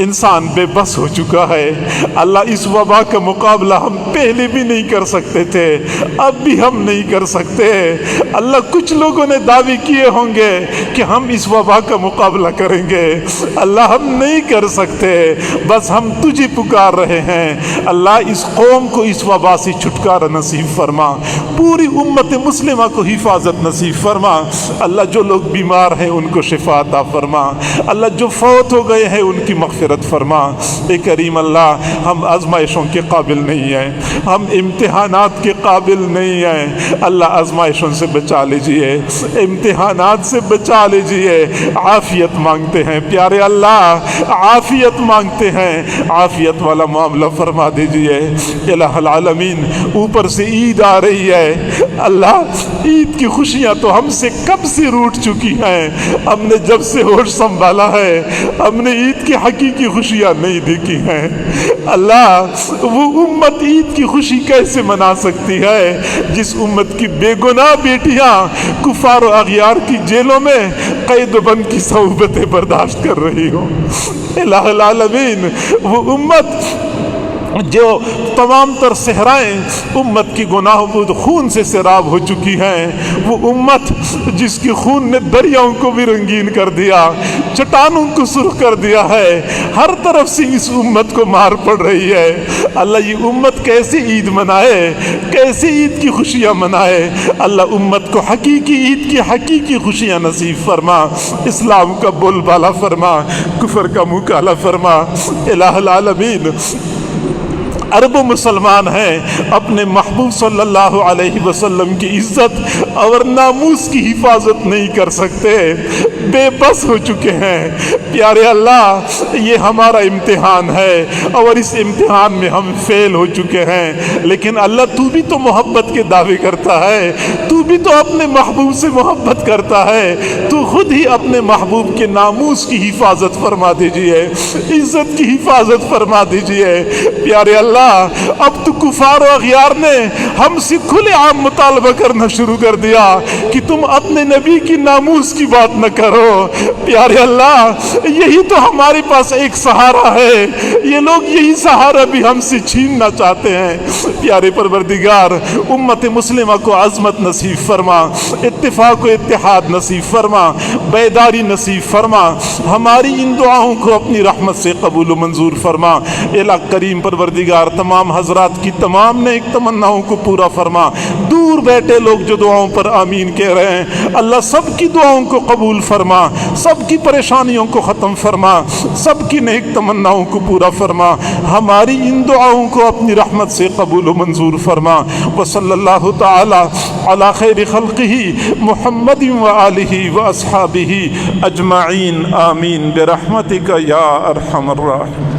انسان بے بس ہو چکا ہے۔ اللہ اس وبا کا مقابلہ ہم پہلے بھی نہیں کر سکتے تھے، اب بھی ہم نہیں کر سکتے۔ اللہ کچھ لوگوں نے دعوے کیے ہوں گے کہ ہم اس وبا کا مقابلہ کریں گے، اللہ ہم نہیں کر سکتے، بس ہم تجھے پکار رہے ہیں۔ اللہ اس قوم کو اس وبا سے چھٹکارا نصیب فرما، پوری امت مسلمہ کو حفاظت نصیب فرما۔ اللہ جو لوگ بیمار ہیں ان کو شفا عطا فرما، اللہ جو فوت ہو گئے ہیں ان کی مغفرت فرما۔ اے کریم اللہ، ہم آزمائشوں کے قابل نہیں ہیں، ہم امتحانات کے قابل نہیں ہیں، اللہ آزمائشوں سے بچا لیجئے، امتحانات سے بچا لیجئے۔ عافیت مانگتے ہیں پیارے اللہ، عافیت مانگتے ہیں، عافیت والا معاملہ فرما دیجئے۔ الہ العالمین، اوپر سے عید آ رہی ہے، اللہ عید کی خوشیاں تو ہم سے کب سے روٹ چکی ہیں، ہم نے جب سے ہوش سنبھالا ہے ہم نے عید کی حقیقی خوشیاں نہیں دیکھی ہیں۔ اللہ وہ امت عید کی خوشی کیسے منا سکتی ہے جس امت کی بے گناہ بیٹیاں کفار و اغیار کی جیلوں میں قید و بند کی صعوبتیں برداشت کر رہی ہوں۔ الہ العالمین، وہ امت جو تمام تر صحرائیں امت کی گناہوں خون سے سیراب ہو چکی ہیں، وہ امت جس کی خون نے دریاؤں کو بھی رنگین کر دیا، چٹانوں کو سرخ کر دیا ہے، ہر طرف سے اس امت کو مار پڑ رہی ہے۔ اللہ یہ امت کیسے عید منائے، کیسے عید کی خوشیاں منائے؟ اللہ امت کو حقیقی عید کی حقیقی خوشیاں نصیب فرما، اسلام کا بول بالا فرما، کفر کا منہ کالا فرما۔ الہ العالمین، عرب مسلمان ہیں، اپنے محبوب صلی اللہ علیہ وسلم کی عزت اور ناموس کی حفاظت نہیں کر سکتے، بے بس ہو چکے ہیں۔ پیارے اللہ، یہ ہمارا امتحان ہے اور اس امتحان میں ہم فیل ہو چکے ہیں، لیکن اللہ تو بھی تو محبت کے دعوے کرتا ہے، تو بھی تو اپنے محبوب سے محبت کرتا ہے، تو خود ہی اپنے محبوب کے ناموس کی حفاظت فرما دیجئے، عزت کی حفاظت فرما دیجئے۔ پیارے اللہ، اب تو کفار و اغیار نے ہم سے کھلے عام مطالبہ کرنا شروع کر دیا کہ تم اپنے نبی کی ناموس کی بات نہ کرو۔ پیارے اللہ، یہی تو ہمارے پاس ایک سہارا ہے، یہ لوگ یہی سہارا بھی ہم سے چھیننا چاہتے ہیں۔ پیارے پروردگار، امت مسلمہ کو عظمت نصیب فرما، اتفاق و اتحاد نصیب فرما، بیداری نصیب فرما، ہماری ان دعاؤں کو اپنی رحمت سے قبول و منظور فرما۔ الہ کریم پروردگار، تمام حضرات کی تمام نیک تمناؤں کو پورا فرما۔ دور بیٹھے لوگ جو دعاؤں پر آمین کہہ رہے ہیں، اللہ سب کی دعاؤں کو قبول فرما، سب کی پریشانیوں کو ختم فرما، سب کی نیک تمناؤں کو پورا فرما، ہماری ان دعاؤں کو اپنی رحمت سے قبول و منظور فرما۔ وصلی اللہ تعالی علی خیر خلقہ محمد وآلہ واصحابہ اجمعین، آمین برحمتک یا ارحم الراحمین۔